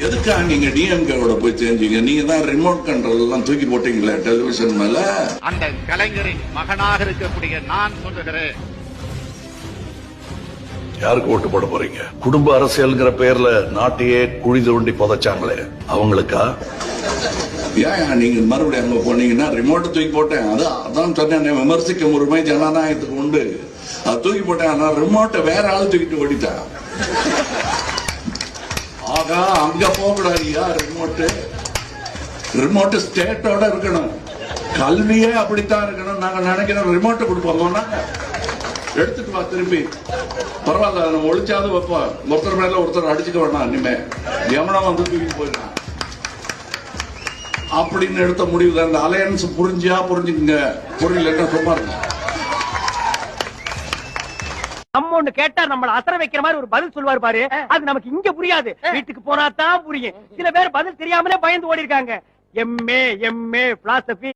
எதுக்கா நீங்க டிஎம்கேவோட போய் சேர்ந்தீங்க? நீங்க தான் ரிமோட் கண்ட்ரோல் எல்லாம் தூக்கி போட்டீங்களே டெலிவிஷன் மேல. அந்த கலைஞரின் மகனாக இருக்கக்கூடிய நான் சொல்லுகிறேன். யாருக்கு ஓட்டு போட போறீங்க? குடும்ப அரசியல்ங்கிற பேர்ல நாட்டையே குழி தோண்டி புதைச்சாங்களே அவங்களுக்கா? ஏன் நீங்க மறுபடியும் அங்க போனீங்கன்னா ரிமோட் தூக்கி போட்டேன். அதான் சொன்னேன், விமர்சிக்கும் உரிமை ஜனநாயகத்துக்கு உண்டு. அது தூக்கி போட்டேன். ஆனா ரிமோட்டை வேற ஆள் தூக்கிட்டு ஓடிட்டான். ஆகா, அங்க போக கூடாதியா. ரிமோட் ஸ்டேட்டோட இருக்கணும். கல்வியே அப்படித்தான் இருக்கணும். நாங்க நினைக்கிறோம் ரிமோட்டை கொடுப்போம், எடுத்துட்டு வா திருப்பி. பரவாயில்ல, நம்ம ஒழிச்சாவது வைப்போம். ஒருத்தர் மேல ஒருத்தர் அடிச்சுக்க வேண்டாம். இனிமே எவனா வந்து தூக்கி போயிடலாம் அப்படின்னு எடுத்த முடிவு. அந்த அலையன்ஸ் புரிஞ்சுங்க. புரியல சும்மா இருக்கு. நம்ம ஒண்ணு கேட்டா நம்மள அசர வைக்கிற மாதிரி ஒரு பதில் சொல்லுவார் பாரு, அது நமக்கு இங்க புரியாது. வீட்டுக்கு போனா தான் புரியும். சில பேர் பதில் தெரியாமலே பயந்து ஓடி இருக்காங்க. MA philosophy